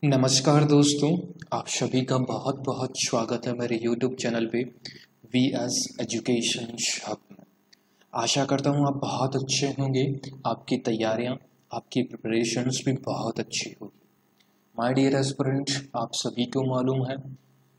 नमस्कार दोस्तों, आप सभी का बहुत बहुत स्वागत है मेरे YouTube चैनल पे वी एस एजुकेशन हब में। आशा करता हूँ आप बहुत अच्छे होंगे। आपकी तैयारियाँ, आपकी प्रिपरेशंस भी बहुत अच्छी होगी। माय डियर एस्पिरेंट्स, आप सभी को मालूम है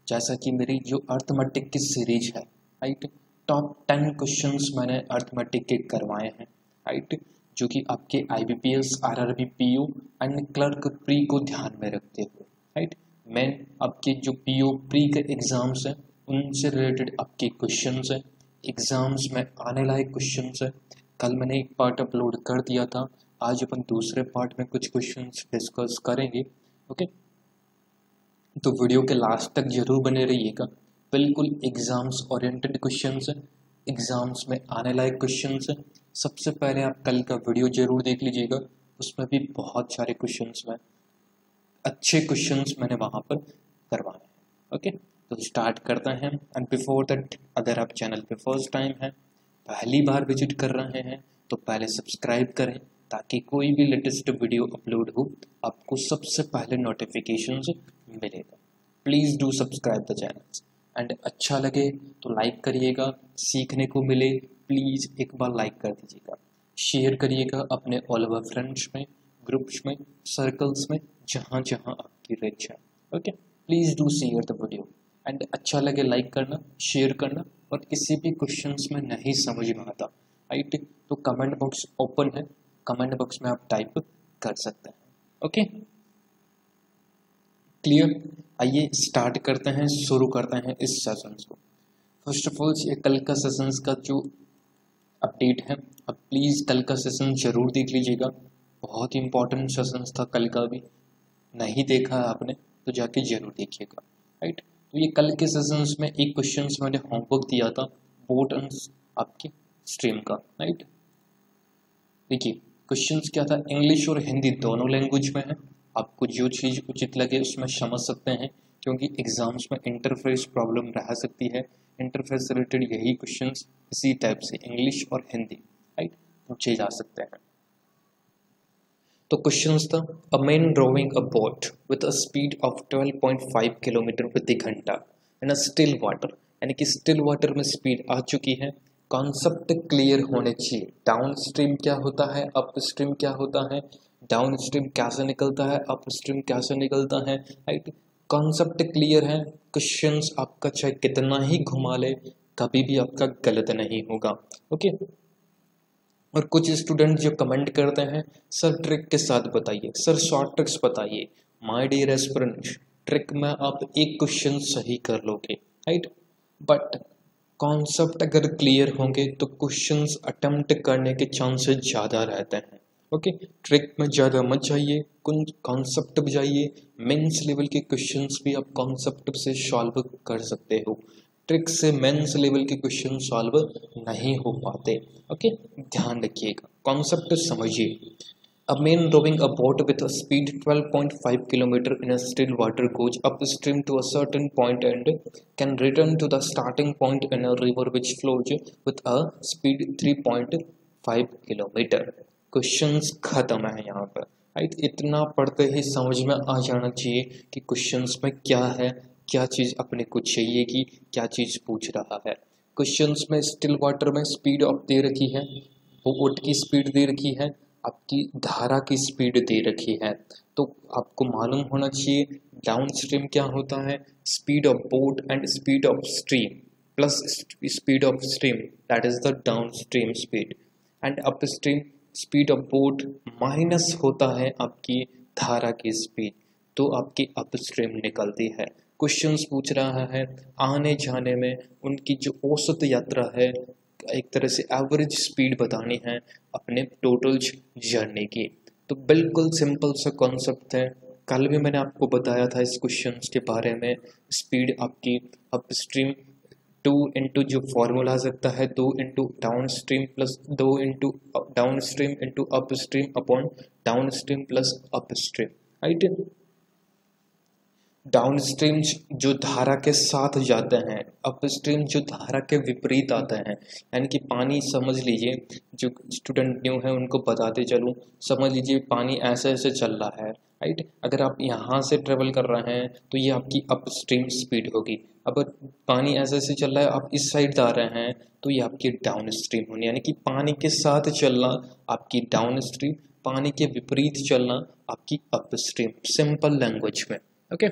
जैसा कि मेरी जो अर्थमेटिक की सीरीज है, राइट, टॉप 10 क्वेश्चंस मैंने अर्थमेटिक के करवाए हैं, राइट, जो कि आपके IBPS, RRB, PO and clerk pre को ध्यान में रखते हुए, राइट, मैं आपके जो PO प्री के एग्जाम्स हैं उनसे रिलेटेड आपके क्वेश्चंस हैं, एग्जाम्स में आने लायक क्वेश्चंस हैं। कल मैंने एक पार्ट अपलोड कर दिया था, आज अपन दूसरे पार्ट में कुछ क्वेश्चंस डिस्कस करेंगे। ओके, तो वीडियो के लास्ट तक जरूर बने रहिएगा। बिल्कुल एग्जाम्स ओरिएंटेड क्वेश्चंस हैं, एग्जाम्स में आने लायक क्वेश्चंस हैं। सबसे पहले आप कल का वीडियो जरूर देख लीजिएगा, उसमें भी बहुत सारे क्वेश्चंस में अच्छे क्वेश्चंस मैंने वहाँ पर करवाए हैं। ओके, तो स्टार्ट करते हैं। एंड बिफोर दैट, अगर आप चैनल पे फर्स्ट टाइम है, पहली बार विजिट कर रहे हैं, तो पहले सब्सक्राइब करें ताकि कोई भी लेटेस्ट वीडियो अपलोड हो आपको सबसे पहले नोटिफिकेशंस मिलेगा। Please do subscribe the channel and अच्छा लगे तो लाइक करिएगा, सीखने को मिले प्लीज़ एक बार लाइक कर दीजिएगा, शेयर करिएगा अपने ऑल ओवर फ्रेंड्स में, ग्रुप्स में, सर्कल्स में, जहाँ जहाँ आपकी रिच है। Okay, please do share the video and अच्छा लगे लाइक करना, शेयर करना। और किसी भी क्वेश्चंस में नहीं समझ में आता, राइट, तो कमेंट बॉक्स ओपन है, कमेंट बॉक्स में आप टाइप कर सकते हैं। Okay, clear. आइए स्टार्ट करते हैं, शुरू करते हैं इस सेशंस को। फर्स्ट ऑफ ऑल, ये कल का सेशंस का जो अपडेट है, अब प्लीज़ कल का सेशन जरूर देख लीजिएगा। बहुत ही इंपॉर्टेंट सेशंस था कल का, भी नहीं देखा है आपने तो जाके जरूर देखिएगा, राइट। तो ये कल के सेशंस में एक क्वेश्चन मैंने होमवर्क दिया था बोट एंड आपकी स्ट्रीम का, राइट। देखिए क्वेश्चंस क्या था, इंग्लिश और हिंदी दोनों लैंग्वेज में है। आपको जो चीज़ उचित लगे उसमें समझ सकते हैं, क्योंकि एग्जाम्स में इंटरफेस प्रॉब्लम रह सकती है। इंटरफेस से रिलेटेड यही क्वेश्चंस इसी टाइप से इंग्लिश और हिंदी, राइट, पूछे जा सकते हैं। तो क्वेश्चंस था, a man driving a boat with a speed of 12.5 kilometre प्रति घंटा इन अ स्टिल वाटर, यानी कि स्टिल वाटर में स्पीड आ चुकी है। कॉन्सेप्ट क्लियर होने चाहिए, डाउन स्ट्रीम क्या होता है, अप स्ट्रीम क्या होता है, डाउन स्ट्रीम कैसे निकलता है, अप स्ट्रीम कैसे निकलता है, राइट। कॉन्सेप्ट क्लियर है, क्वेश्चंस आपका चाहे कितना ही घुमा ले कभी भी आपका गलत नहीं होगा। ओके, और कुछ स्टूडेंट जो कमेंट करते हैं, सर ट्रिक के साथ बताइए, सर शॉर्ट ट्रिक्स बताइए। माय डियर एस्पिरेंट्स, ट्रिक में आप एक क्वेश्चन सही कर लोगे, राइट, बट कॉन्सेप्ट अगर क्लियर होंगे तो क्वेश्चंस अटेम्प्ट करने के चांसेस ज़्यादा रहते हैं। ओके, ट्रिक में ज़्यादा मत जाइए, कॉन्सेप्ट पे जाइए। मेंस लेवल के क्वेश्चंस भी आप कॉन्सेप्ट से सॉल्व कर सकते हो, ट्रिक से मेंस लेवल के क्वेश्चन सॉल्व नहीं हो पाते। ओके, ध्यान रखिएगा, कॉन्सेप्ट समझिए। A man rowing a boat with a speed 12.5 km in a still water goes upstream to a certain point and can return to the starting point in a river which flows with a speed 3.5 km. Questions खत्म है यहाँ पर, right. इतना पढ़ते ही समझ में आ जाना चाहिए कि क्वेश्चंस में क्या है, क्या चीज़ अपने को चाहिए कि क्या चीज़ पूछ रहा है। क्वेश्चंस में स्टिल वाटर में स्पीड ऑफ दे रखी है, बोट की स्पीड दे रखी है, आपकी धारा की स्पीड दे रखी है, तो आपको मालूम होना चाहिए डाउन स्ट्रीम क्या होता है, speed of boat and speed of stream plus speed of stream, that is the down stream speed, and up stream speed of boat minus होता है आपकी धारा की स्पीड, तो आपकी अप स्ट्रीम निकलती है। क्वेश्चंस पूछ रहा है आने जाने में उनकी जो औसत यात्रा है, एक तरह से एवरेज स्पीड बतानी है अपने टोटल जर्नी की। तो बिल्कुल सिंपल सा कॉन्सेप्ट है, कल भी मैंने आपको बताया था इस क्वेश्चन के बारे में। स्पीड आपकी अप स्ट्रीम 2 इंटू जो फॉर्मूला आ सकता है 2 into downstream plus 2 into down stream into up stream upon down stream plus up stream, right. Down stream जो धारा के साथ जाते हैं, अप स्ट्रीम जो धारा के विपरीत आते हैं। यानी कि पानी समझ लीजिए, जो स्टूडेंट न्यू है उनको बताते चलूँ, समझ लीजिए पानी ऐसे ऐसे चल रहा है, राइट। अगर आप यहाँ से ट्रेवल कर रहे हैं तो ये आपकी अप स्ट्रीम स्पीड होगी। अब पानी ऐसे ऐसे चल रहा है, आप इस साइड जा रहे हैं तो ये आपकी डाउन स्ट्रीम होनी, यानी कि पानी के साथ चलना आपकी डाउन स्ट्रीम, पानी के विपरीत चलना आपकी अप स्ट्रीम, सिंपल लैंग्वेज में। ओके,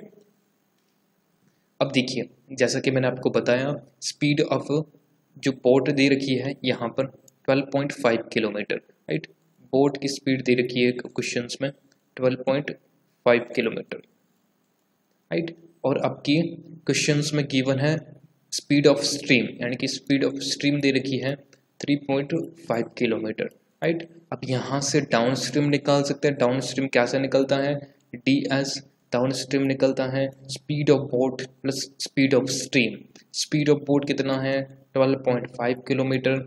अब देखिए जैसा कि मैंने आपको बताया, स्पीड ऑफ जो बोट दे रखी है यहाँ पर 12.5 किलोमीटर, राइट। बोट की स्पीड दे रखी है क्वेश्चंस में 12.5 किलोमीटर, राइट। और आपकी क्वेश्चंस में गिवन है स्पीड ऑफ स्ट्रीम, यानी कि स्पीड ऑफ स्ट्रीम दे रखी है 3.5 किलोमीटर, राइट। अब यहाँ से डाउन स्ट्रीम निकाल सकते हैं। डाउन स्ट्रीम कैसे निकलता है, ds डाउन स्ट्रीम निकलता है speed of boat plus speed of stream. Speed of boat कितना है 12.5 किलोमीटर,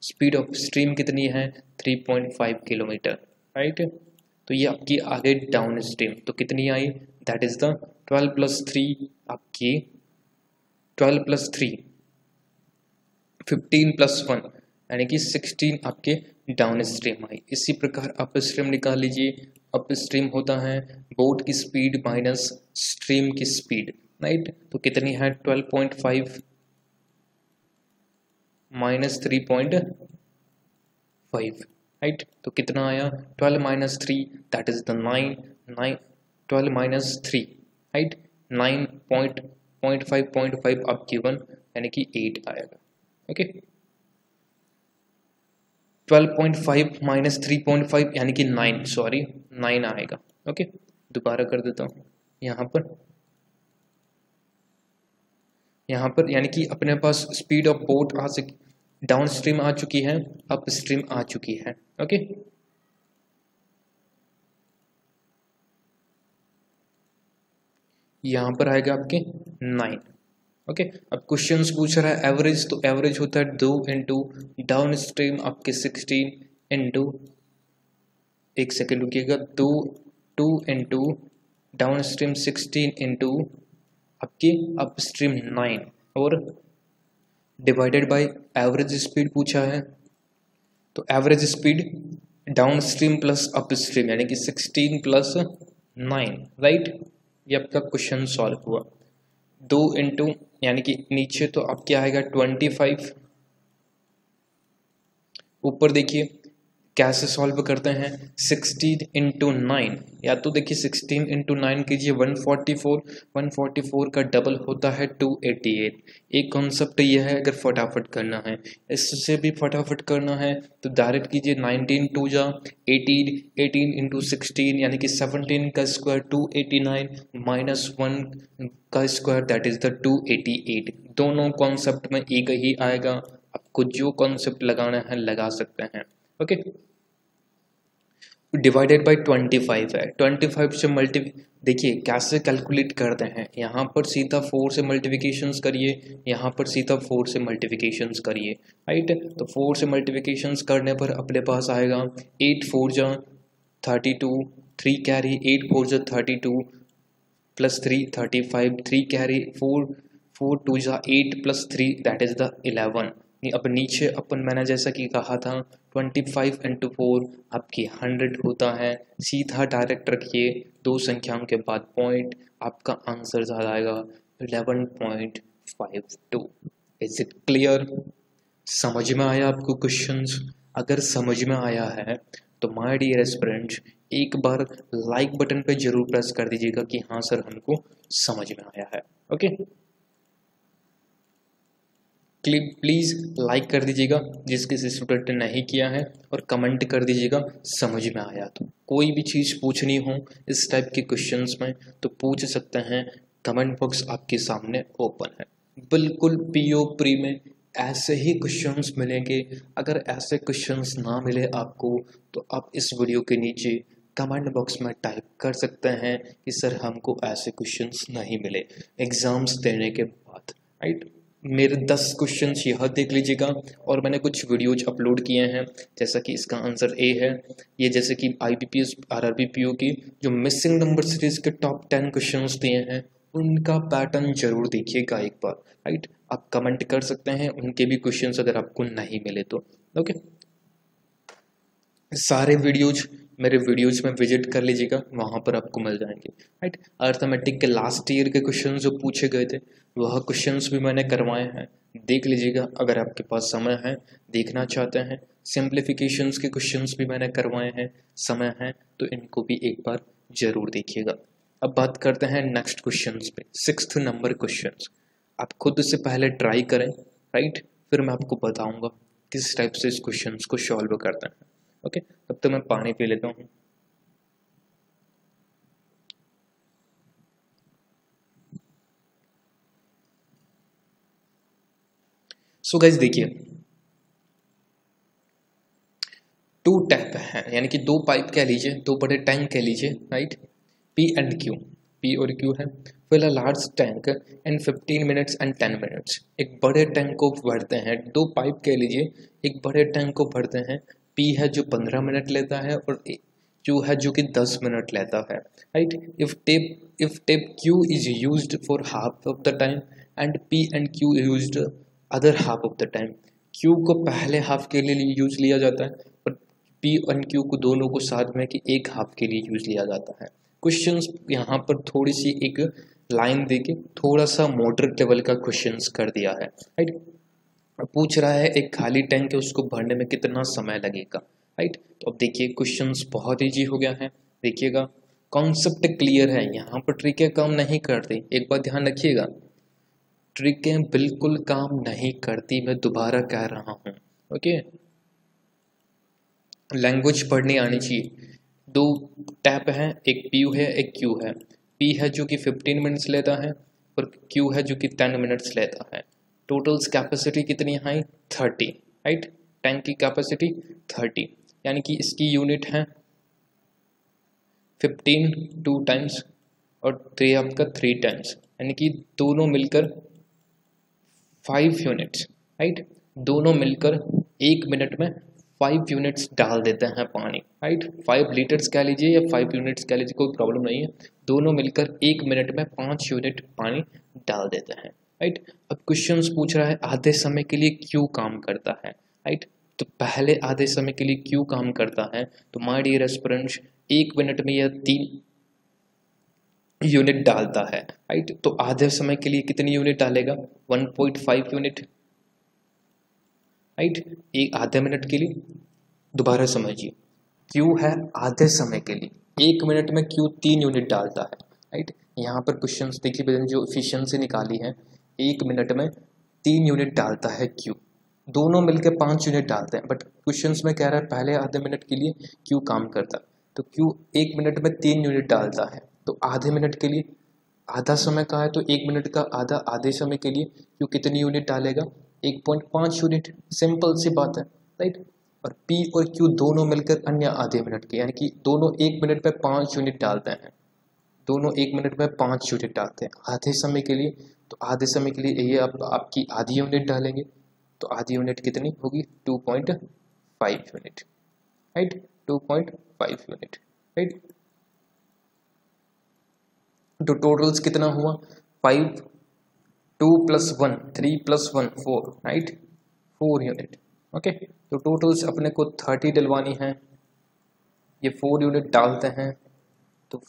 स्पीड ऑफ स्ट्रीम कितनी है 3.5 किलोमीटर, राइट। तो ये आपकी आ गई डाउन स्ट्रीम, तो कितनी आई, दैट इज द 12 + 3 आपकी 12 + 3 15 + 1 यानी कि 16 आपके डाउन स्ट्रीम आई। इसी प्रकार अप स्ट्रीम निकाल लीजिए। अप स्ट्रीम होता है बोट की स्पीड माइनस स्ट्रीम की स्पीड, राइट। तो कितनी है 12.5 माइनस 3.5, राइट। तो कितना आया 12 - 3 दैट इज द 9, 12 - 3, राइट। 9.5 अब गिवन यानी कि 8 आएगा। ओके, 12.5 माइनस 3.5 यानी कि 9, सॉरी 9 आएगा। ओके, दोबारा कर देता हूँ। यहाँ पर यानी कि अपने पास स्पीड ऑफ बोट आ सकी, डाउन स्ट्रीम आ चुकी है, अप स्ट्रीम आ चुकी है। ओके, यहाँ पर आएगा आपके 9। ओके, अब क्वेश्चंस पूछ रहा है एवरेज, तो एवरेज होता है 2 इंटू डाउन स्ट्रीम आपके 16 इंटू, एक सेकेंड रुकिएगा, 2 इंटू डाउन स्ट्रीम 16 इंटू आपकी अप स्ट्रीम 9 और डिवाइडेड बाय एवरेज स्पीड पूछा है। तो average speed downstream plus upstream यानी कि 16 + 9, राइट। ये आपका क्वेश्चन सॉल्व हुआ। 2 इंटू यानी कि नीचे तो अब क्या आएगा 25, ऊपर देखिए कैसे सॉल्व करते हैं 16 × 9, या तो देखिए 16 × 9 कीजिए 144 का डबल होता है 288। एक कॉन्सेप्ट ये है, अगर फटाफट करना है, इससे भी फटाफट करना है तो डायरेक्ट कीजिए 19 × 2 = 18, 18 × 16 यानी कि 17 का स्क्वायर 289 - 1 का स्क्वायर दैट इज द 288। दोनों कॉन्सेप्ट में एक ही आएगा, आपको जो कॉन्सेप्ट लगाना है लगा सकते हैं। ओके, डिवाइडेड बाय 25 है, 25 से देखिए कैसे कैलकुलेट करते हैं, यहाँ पर सीधा 4 से मल्टीप्लिकेशंस करिए, यहाँ पर सीधा 4 से मल्टीप्लिकेशंस करिए, राइट। तो 4 से मल्टीप्लिकेशंस करने पर अपने पास आएगा 8 × 4 = 32, 3 carry 8 × 4 = 32 + 3 35, 3 carry 4 2 = 8 + 3 that is the 11। अब नीचे अपन मैंने जैसा कि कहा था 25 × 4 आपकी 100 होता है, सीधा डायरेक्ट रखिए, दो संख्याओं के बाद पॉइंट, आपका आंसर ज़्यादा आएगा 11.52। Is it clear? समझ में आया आपको क्वेश्चंस? अगर समझ में आया है तो माय डियर एस्पिरेंट्स एक बार लाइक बटन पे जरूर प्रेस कर दीजिएगा कि हाँ सर हमको समझ में आया है। ओके, प्लीज़ लाइक कर दीजिएगा जिस किसी स्टूडेंट ने नहीं किया है, और कमेंट कर दीजिएगा समझ में आया तो। कोई भी चीज़ पूछनी हो इस टाइप के क्वेश्चंस में तो पूछ सकते हैं, कमेंट बॉक्स आपके सामने ओपन है। बिल्कुल पीओ प्री में ऐसे ही क्वेश्चंस मिलेंगे। अगर ऐसे क्वेश्चंस ना मिले आपको तो आप इस वीडियो के नीचे कमेंट बॉक्स में टाइप कर सकते हैं कि सर हमको ऐसे क्वेश्चंस नहीं मिले एग्ज़ाम्स देने के बाद, राइट। मेरे 10 क्वेश्चंस यह देख लीजिएगा, और मैंने कुछ वीडियोज अपलोड किए हैं, जैसा कि इसका आंसर ए है। ये जैसे कि IBPS RRB PO की जो मिसिंग नंबर सीरीज के टॉप 10 क्वेश्चंस दिए हैं, उनका पैटर्न जरूर देखिएगा एक बार, राइट। आप कमेंट कर सकते हैं उनके भी क्वेश्चंस अगर आपको नहीं मिले तो, ओके। सारे वीडियोज मेरे वीडियोज में विजिट कर लीजिएगा, वहाँ पर आपको मिल जाएंगे, राइट। अर्थमेटिक के लास्ट ईयर के क्वेश्चन जो पूछे गए थे वह क्वेश्चंस भी मैंने करवाए हैं, देख लीजिएगा अगर आपके पास समय है, देखना चाहते हैं। सिंप्लीफिकेशंस के क्वेश्चंस भी मैंने करवाए हैं, समय है तो इनको भी एक बार जरूर देखिएगा। अब बात करते हैं नेक्स्ट क्वेश्चंस पे, 6th नंबर क्वेश्चंस। आप खुद से पहले ट्राई करें, राइट, फिर मैं आपको बताऊंगा किस टाइप से इस क्वेश्चंस को सॉल्व करते हैं, ओके। तब तो मैं पानी पी लेता हूँ। सो गाइस देखिए, 2 टैप है, यानी कि 2 पाइप कह लीजिए, 2 बड़े टैंक कह लीजिए, right. P and Q, P और Q है। Fill a large tank in 15 minutes and 10 minutes. एक बड़े टैंक को भरते हैं, 2 पाइप कह लीजिए, एक बड़े टैंक को भरते हैं। P है जो 15 मिनट लेता है और Q है जो कि 10 मिनट लेता है, right. If tape Q is used for half of the time and P and Q used other half of the time. Q को पहले हाफ के लिए यूज लिया जाता है और P और Q को दोनों को साथ में कि एक हाफ के लिए यूज लिया जाता है। क्वेश्चंस यहाँ पर थोड़ी सी एक लाइन देके थोड़ा सा मॉडरेट लेवल का क्वेश्चंस कर दिया है, राइट। पूछ रहा है एक खाली टैंक है, उसको भरने में कितना समय लगेगा, राइट। तो अब देखिए क्वेश्चंस बहुत ईजी हो गया है, देखिएगा कॉन्सेप्ट क्लियर है, यहाँ पर ट्रिकें काम नहीं करती, एक बात ध्यान रखिएगा, ट्रिकें बिल्कुल काम नहीं करती, मैं दोबारा कह रहा हूँ, ओके। लैंग्वेज पढ़नी आनी चाहिए। 2 टैप हैं, एक P है एक Q है। P है जो कि 15 मिनट्स लेता है और Q है जो कि 10 मिनट्स लेता है। टोटल्स कैपेसिटी कितनी है? 30, राइट। टैंक की कैपेसिटी 30, यानी कि इसकी यूनिट है 15 2 टाइम्स और 3 आपका 3 टाइम्स, यानी कि दोनों मिलकर 5 यूनिट्स, राइट। दोनों मिलकर 1 मिनट में 5 यूनिट्स डाल देते हैं पानी, राइट। 5 लीटर्स कह लीजिए या 5 यूनिट्स कह लीजिए, कोई प्रॉब्लम नहीं है। दोनों मिलकर 1 मिनट में 5 यूनिट पानी डाल देते हैं, राइट। अब क्वेश्चंस पूछ रहा है आधे समय के लिए क्यों काम करता है, राइट। तो पहले आधे समय के लिए क्यों काम करता है, तो माय डियर एस्पिरेंट्स 1 मिनट में यह 3 यूनिट डालता है, राइट। तो आधे समय के लिए कितनी यूनिट डालेगा? 1.5 यूनिट, राइट। एक आधे मिनट के लिए, दोबारा समझिए, क्यू है आधे समय के लिए, 1 मिनट में क्यू 3 यूनिट डालता है, राइट। यहाँ पर क्वेश्चंस देखिए, मैंने जो एफिशिएंसी निकाली है, 1 मिनट में 3 यूनिट डालता है क्यू, दोनों मिलकर 5 यूनिट डालते हैं, बट क्वेश्चंस में कह रहा है पहले आधे मिनट के लिए क्यू काम करता है, तो क्यू 1 मिनट में 3 यूनिट डालता है, तो आधे मिनट के लिए आधा समय का है, तो 1 मिनट का आधा आधे समय के लिए क्यू कितनी यूनिट डालेगा? 1.5 यूनिट, सिंपल सी बात है, राइट। और P और Q दोनों मिलकर अन्य आधे मिनट के, यानी कि दोनों 1 मिनट में 5 यूनिट डालते हैं, दोनों 1 मिनट में 5 यूनिट डालते हैं आधे समय के लिए। तो आधे समय के लिए ये आपकी आधी यूनिट डालेंगे, तो आधी यूनिट कितनी होगी? 2.5 यूनिट, राइट। 2.5 unit, right. तो टोटल्स कितना हुआ? 5, 2 + 1 3 + 1 4, राइट, 4 यूनिट, ओके। तो टोटल्स अपने को 30 डलवानी है, ये 4 यूनिट डालते हैं तो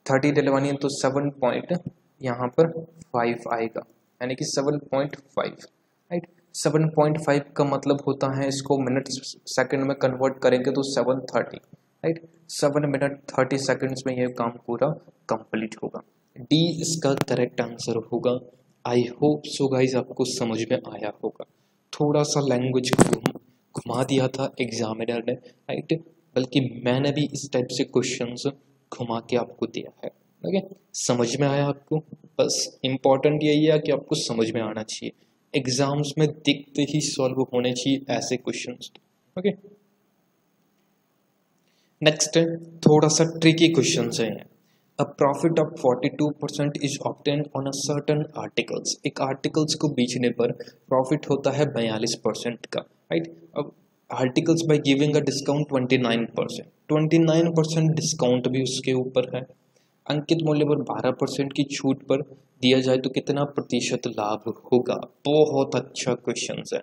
30 डलवानी है, तो 7 पॉइंट यहाँ पर 5 आएगा, यानी कि 7.5, राइट। 7.5 का मतलब होता है, इसको मिनट सेकंड में कन्वर्ट करेंगे तो 730, राइट। 7 मिनट 30 सेकंड्स में ये काम पूरा कंप्लीट होगा। डी इसका करेक्ट आंसर होगा। आई होप सो गाइज आपको समझ में आया होगा। थोड़ा सा लैंग्वेज घुमा दिया था एग्जामिनर ने, राइट, बल्कि मैंने भी इस टाइप से क्वेश्चंस घुमा के आपको दिया है, ओके। समझ में आया आपको? बस इम्पोर्टेंट यही है कि आपको समझ में आना चाहिए, एग्जाम्स में दिखते ही सॉल्व होने चाहिए ऐसे क्वेश्चंस, ओके। नेक्स्ट थोड़ा सा ट्रिकी क्वेश्चन है। A profit of 42% is obtain on a certain articles. एक आर्टिकल्स को बेचने पर प्रॉफिट होता है 42% का, राइट। अब articles by giving a discount 29%, 29% discount भी उसके ऊपर है। अंकित मूल्य पर 12% की छूट पर दिया जाए तो कितना प्रतिशत लाभ होगा। बहुत अच्छा क्वेश्चन है।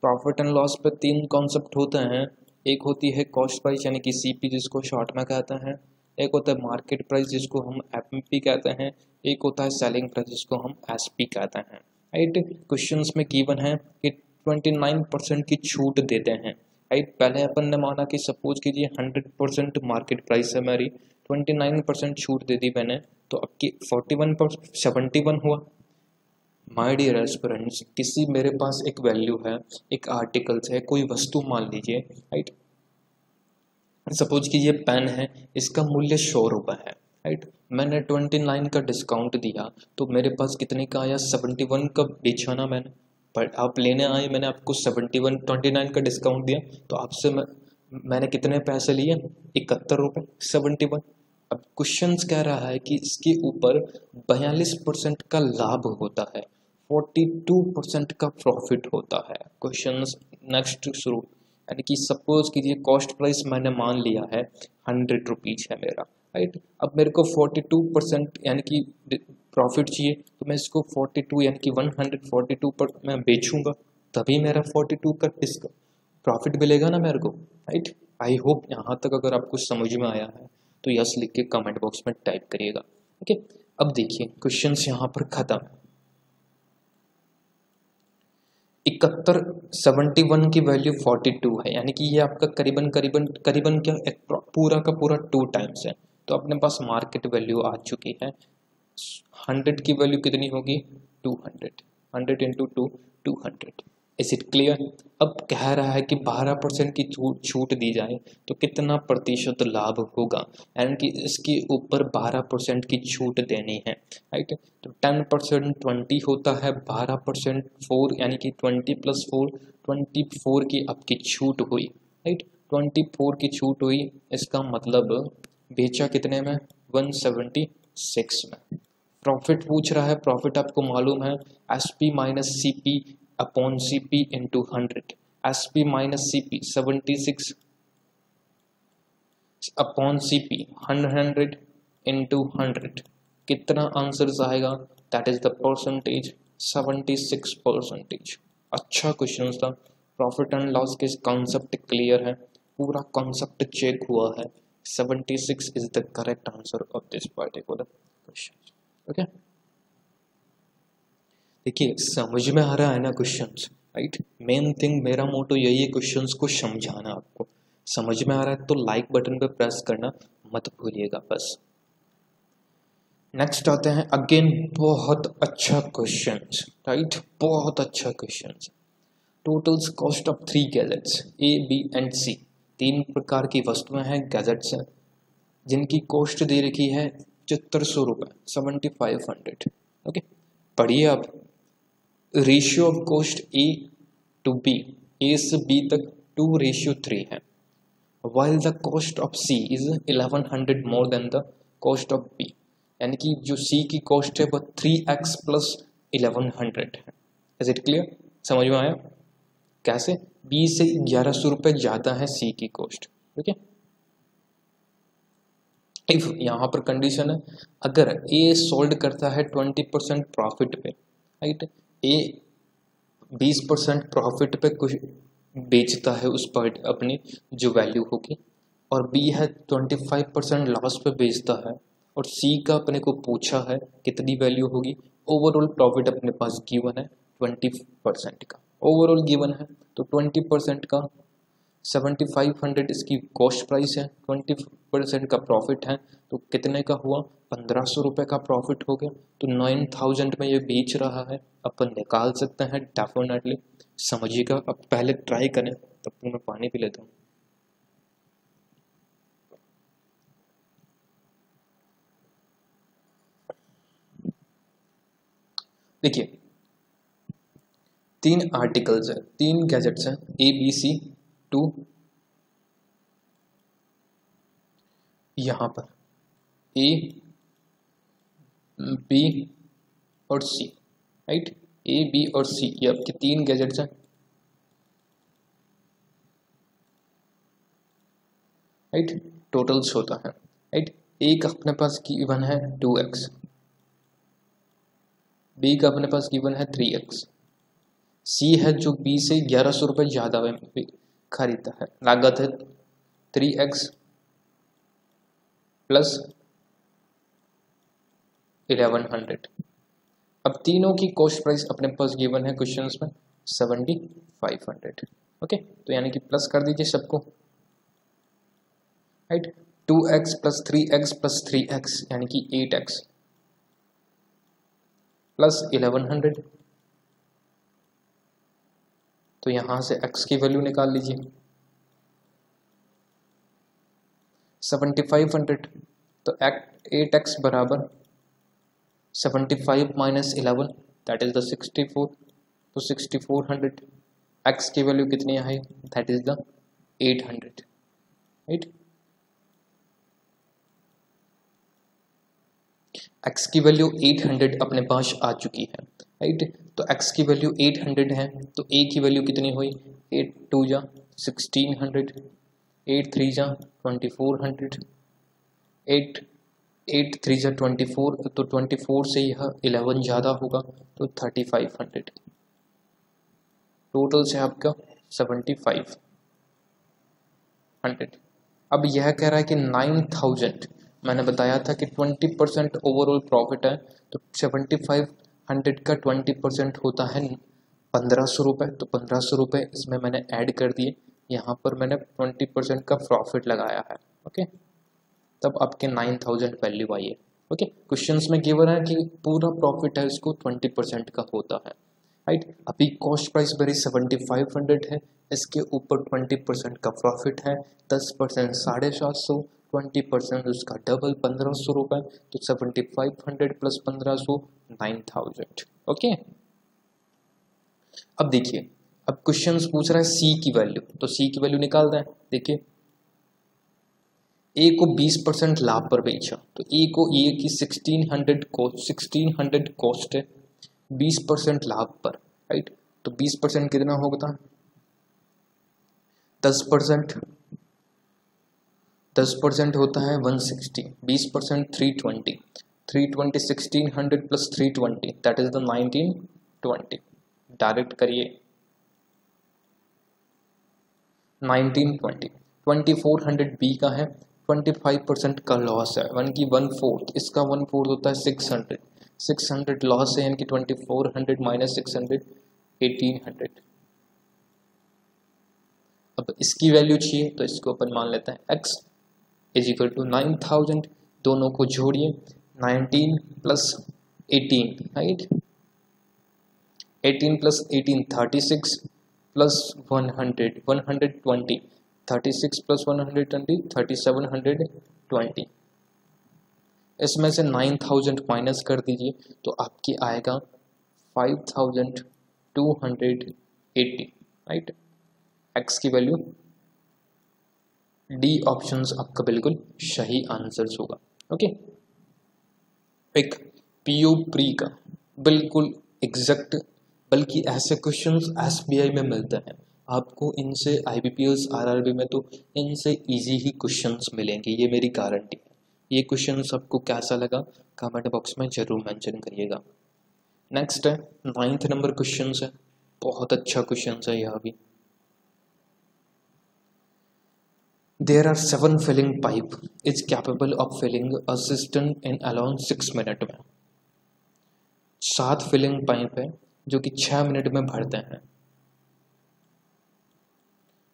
प्रॉफिट एंड लॉस पे तीन कॉन्सेप्ट होते हैं। एक होती है कॉस्ट प्राइस यानी कि सीपी जिसको शॉर्ट में कहते हैं, एक होता है मार्केट प्राइस जिसको हम एमपी कहते हैं, एक होता है सेलिंग प्राइस जिसको हम एसपी कहते हैं, राइट। क्वेश्चंस में गिवन है कि 29% की छूट देते हैं, राइट। पहले अपन ने माना कि सपोज कीजिए 100% मार्केट प्राइस है मेरी, 29% छूट दे दी मैंने, तो अब की 71 हुआ। माय डियर एस्पिरेंट्स, किसी मेरे पास एक वैल्यू है, एक आर्टिकल्स है, कोई वस्तु मान लीजिए, राइट। सपोज कि ये पेन है, इसका मूल्य 100 रुपये है, राइट। मैंने 29 का डिस्काउंट दिया तो मेरे पास कितने का आया, 71 का बेचा ना मैंने, पर आप लेने आए, मैंने आपको 29 का डिस्काउंट दिया तो आपसे मैंने कितने पैसे लिए, 71 रुपये, 71। अब क्वेश्चंस कह रहा है कि इसके ऊपर 42% का लाभ होता है, 42% का प्रॉफिट होता है। क्वेश्चंस नेक्स्ट शुरू, यानी कि सपोज कीजिए कॉस्ट प्राइस मैंने मान लिया है 100 रुपीज है मेरा, राइट। अब मेरे को 42% यानी कि प्रॉफिट चाहिए, तो मैं इसको 42 यानी कि 142 पर मैं बेचूंगा, तभी मेरा 42 का डिस्काउंट प्रॉफिट मिलेगा ना मेरे को, राइट। आई होप यहाँ तक अगर आपको समझ में आया है तो यस लिख के कमेंट बॉक्स में टाइप करिएगा, ओके। अब देखिए क्वेश्चंस यहाँ पर खत्म। 71 की वैल्यू 42 है, यानी कि ये आपका करीबन करीबन करीबन क्या एक पूरा का पूरा 2 टाइम्स है, तो अपने पास मार्केट वैल्यू आ चुकी है। 100 की वैल्यू कितनी होगी, 200, 100 इंटू 2, 200। Is it clear. अब कह रहा है कि 12% की छूट दी जाए तो कितना प्रतिशत लाभ होगा, यानी कि इसके ऊपर 12% की छूट देनी है, राइट। तो 10% 20 होता है, 12% 4 यानी कि 20 + 4 24 की आपकी छूट हुई, राइट। 24 की छूट हुई, इसका मतलब बेचा कितने में, 176 में। प्रॉफिट पूछ रहा है, प्रॉफिट आपको मालूम है SP minus CP upon CP into 100, SP minus CP 76 upon CP 100 into 100, कितना आंसर आएगा, दैट इज द परसेंटेज 76%। अच्छा क्वेश्चन था। प्रॉफिट एंड लॉस के कॉन्सेप्ट क्लियर है, पूरा कॉन्सेप्ट चेक हुआ है, 76 is the correct answer of this particular question, okay. देखिए समझ में आ रहा है ना क्वेश्चंस, राइट। मेन थिंग मेरा मोटो यही है, क्वेश्चंस को समझाना। आपको समझ में आ रहा है तो लाइक बटन पे प्रेस करना मत भूलिएगा बस। नेक्स्ट आते हैं, अगेन बहुत अच्छा क्वेश्चंस, राइट, बहुत अच्छा questions. Totals cost of 3 gadgets A, B and C, 3 प्रकार की वस्तुएं हैं, गैजेट्स हैं, जिनकी कॉस्ट दे रखी है 7500 रुपये, 7500, ओके। पढ़िए आप, ratio of cost A to B, A से B तक 2:3 है, while the cost of C is 1100 more than the cost of B, यानी कि जो C की कॉस्ट है वह 3x + 1100 है। इज इट क्लियर, समझ में आया कैसे, B से 1100 रुपये ज़्यादा है C की कॉस्ट, ठीक है। इफ यहाँ पर कंडीशन है, अगर A सोल्ड करता है 20% प्रॉफिट पे, राइट, A 20% प्रॉफिट पे कुछ बेचता है उस पर अपनी जो वैल्यू होगी, और B है 25% लॉस पे बेचता है, और C का अपने को पूछा है कितनी वैल्यू होगी। ओवरऑल प्रॉफिट अपने पास गिवन है 20% का, ओवरऑल गिवन है, तो 20% का 7500 इसकी कॉस्ट प्राइस है, 20% का प्रॉफिट है, तो कितने का हुआ, 1500 रुपये का प्रॉफिट हो गया, तो 9000 में ये बेच रहा है, अपन निकाल सकते हैं डेफिनेटली। समझिएगा, अब पहले ट्राई करें, तब तक मैं पानी पी लेता हूँ। देखिए 3 आर्टिकल्स है, 3 गैजेट्स हैं, ABC 2, यहाँ पर A बी और सी, राइट, ए बी और सी, ये आपके 3 गैजेट्स हैं, राइट, टोटल्स होता है, राइट। ए का अपने पास गिवन है 2x, बी का अपने पास गिवन है 3x, सी है जो बी से 1100 रुपये ज़्यादा में खरीदता है, लागत है 3x प्लस 1100। अब तीनों की कॉस्ट प्राइस अपने पास गिवन है क्वेश्चंस में 7500, ओके। तो यानी कि प्लस कर दीजिए सबको, right, 2x plus 3x plus 3x यानी कि 8x प्लस 1100। तो यहां से x की वैल्यू निकाल लीजिए 7500, तो 8x बराबर 75 माइनस 11 दैट इज द 64, तो 6400, x की वैल्यू कितनी आई, that is the 800, right. x की वैल्यू 800 अपने पास आ चुकी है, राइट। तो x की वैल्यू 800 है, तो a की वैल्यू कितनी हुई, 8 2 जा 1600, 8 3 जा 2400, 8 3 जा 24, तो 24 से यह 11 ज़्यादा होगा तो 3500, टोटल से आपका 7500। अब यह कह रहा है कि 9000, मैंने बताया था कि 20% ओवरऑल प्रॉफिट है, तो 7500 का 20% होता है 1500 रुपये, तो 1500 रुपये इसमें मैंने ऐड कर दिए, यहाँ पर मैंने 20% का प्रॉफिट लगाया है, ओके। तब आपके 9000 वैल्यू आई है, ओके। क्वेश्चंस में गिवन है कि पूरा प्रॉफिट है इसको 20% का होता है, राइट। अभी कॉस्ट प्राइस मेरी 7500 है, इसके ऊपर 20% का प्रॉफिट है, 10% 750, 20% उसका डबल 1500 रुपये, तो 7500 प्लस 1500 9000, ओके। अब देखिए, अब क्वेश्चंस पूछ रहा है सी की वैल्यू, तो सी की वैल्यू निकाल दें। देखिए ए को 20% लाभ पर बेचा, तो ए को ए की 1600 कॉस्ट है, 20% लाभ पर, राइट। तो 20% कितना होगा, 10% होता है 160, 20% 320, 1600 plus 320 that is the 1920, direct करिए 1920, 2400 बी का है, 25% का लॉस है, 1 की 1/4, इसका 1/4 होता है 600 लॉस है, यानी कि 2400 माइनस 600 1800। अब इसकी वैल्यू चाहिए तो इसको अपन मान लेते हैं x इज इक्वल टू 9000, दोनों को जोड़िए 19 plus 18, right, 18 plus 18 36 plus 100 120, 36 plus 120 3720, इसमें से 9000 माइनस कर दीजिए तो आपकी आएगा 5280, राइट। x की वैल्यू डी ऑप्शन आपका बिल्कुल सही आंसर होगा, ओके। एक पीओ प्री का बिल्कुल एग्जैक्ट, बल्कि ऐसे क्वेश्चंस एसबीआई में मिलते हैं आपको, इनसे आईबीपीएस आरआरबी में तो इनसे इजी ही क्वेश्चंस मिलेंगे, ये मेरी गारंटी है। ये क्वेश्चंस आपको कैसा लगा कमेंट बॉक्स में जरूर मेंशन करिएगा। नेक्स्ट है 9th नंबर क्वेश्चन है, बहुत अच्छा क्वेश्चन है यह भी। There are 7 filling pipe is capable of filling a cistern in around 6 minutes में, 7 फिलिंग पाइप है जो कि 6 मिनट में भरते हैं,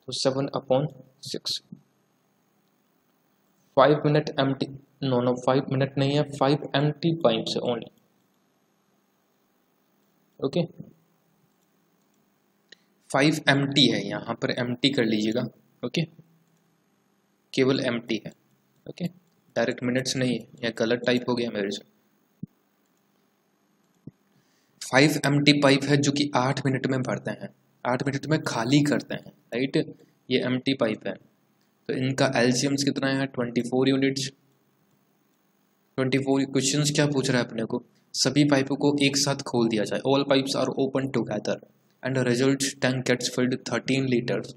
तो 7/6, 5 मिनट एम्प्टी, नो 5 मिनट नहीं है, 5 एम्प्टी पाइप से ओनली, ओके। 5 एम्प्टी है, यहाँ पर एम्प्टी कर लीजिएगा, ओके, केवल एम्प्टी है, ओके, डायरेक्ट मिनट्स नहीं है, यह गलत टाइप हो गया मेरे से। 5 एम्प्टी पाइप है जो कि 8 मिनट में भरते हैं, 8 मिनट में खाली करते हैं, राइट। ये एम्प्टी पाइप है, तो इनका एलसीएम्स कितना है 24 यूनिट्स, 24 क्वेश्चंस क्या पूछ रहा है अपने को, सभी पाइपों को एक साथ खोल दिया जाए, all pipes are open together and result tank gets filled 13 litres.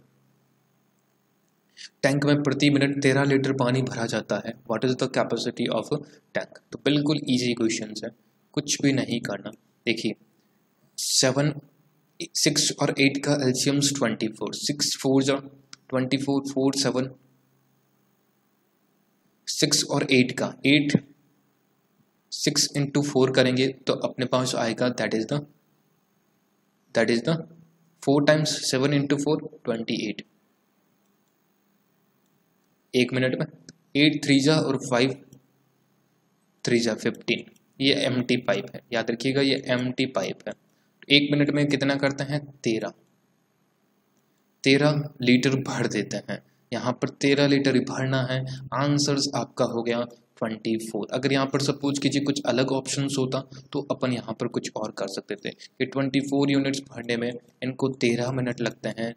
टैंक में प्रति मिनट 13 लीटर पानी भरा जाता है, what is the capacity of tank. तो बिल्कुल इजी क्वेश्चन है, कुछ भी नहीं करना। देखिए 6 और 8 का एलसीएम्स 24, 6 4 जा 24, 4 7, 6 और 8 का 8 6 इंटू 4 करेंगे तो अपने पास आएगा that is the 4 times 7 into 4 28 एक मिनट में। 8 3 जा और 5 3 जा 15। ये एम्प्टी पाइप है, याद रखिएगा ये एम्प्टी पाइप है। एक मिनट में कितना करते हैं 13 लीटर भर देते हैं। यहाँ पर 13 लीटर ही भरना है। आंसर्स आपका हो गया 24। अगर यहाँ पर सपोज कीजिए कुछ अलग ऑप्शंस होता तो अपन यहाँ पर कुछ और कर सकते थे कि 24 यूनिट्स भरने में इनको 13 मिनट लगते हैं,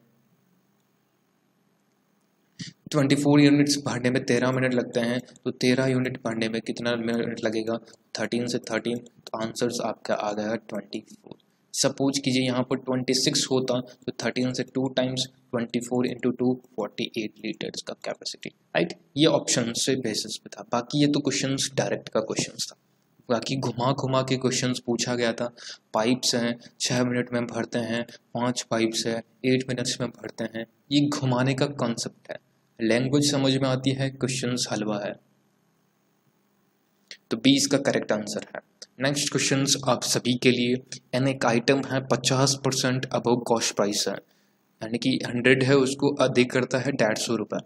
24 यूनिट्स भरने में 13 मिनट लगते हैं, तो 13 यूनिट भरने में कितना मिनट लगेगा 13 से 13, तो आंसर्स आपका आ गया 24। सपोज कीजिए यहाँ पर 26 होता तो 13 से 2 टाइम्स 24 इंटू 2 48 लीटर्स का कैपेसिटी, राइट। ये ऑप्शन से बेसिस पे था, बाकी ये तो क्वेश्चन डायरेक्ट का क्वेश्चन था। बाकी घुमा घुमा के क्वेश्चंस पूछा गया था। पाइप्स हैं 6 मिनट में भरते हैं, 5 पाइप्स है 8 मिनट्स में भरते हैं। ये घुमाने का कॉन्सेप्ट है, लैंग्वेज समझ में आती है, क्वेश्चंस हलवा है। तो 20 का करेक्ट आंसर है। नेक्स्ट क्वेश्चंस आप सभी के लिए। एन एक आइटम है 50% अबव कॉस्ट प्राइस है, यानी कि 100 है उसको अधिक करता है 150 रुपये।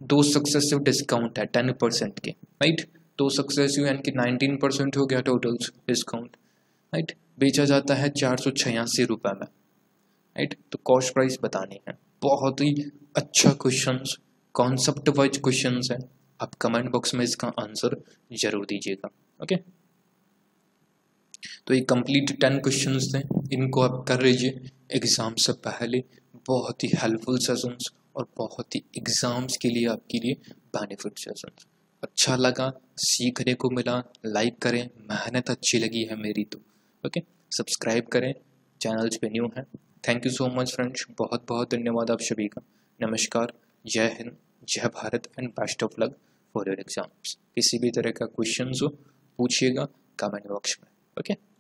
2 सक्सेसिव डिस्काउंट है 10% के, राइट। 2 सक्सेसिव यानी कि 19% हो गया टोटल डिस्काउंट, राइट। बेचा जाता है 486 रुपये में, राइट। तो कॉस्ट प्राइस बतानी है। बहुत ही अच्छा क्वेश्चंस, कॉन्सेप्ट वाइज क्वेश्चंस है। आप कमेंट बॉक्स में इसका आंसर जरूर दीजिएगा, ओके। तो ये कंप्लीट 10 क्वेश्चंस थे, इनको आप कर लीजिए एग्जाम से पहले। बहुत ही हेल्पफुल सेशंस और बहुत ही एग्जाम्स के लिए आपके लिए बेनिफिट सेशंस। अच्छा लगा, सीखने को मिला, लाइक करें, मेहनत अच्छी लगी है मेरी तो, ओके। सब्सक्राइब करें, चैनल्स पे न्यू है। Thank you so much friends, बहुत बहुत धन्यवाद आप सभी का। नमस्कार, जय हिंद, जय Bharat and best of luck for your exams. किसी भी तरह का क्वेश्चन हो पूछिएगा कमेंट बॉक्स में, ओके।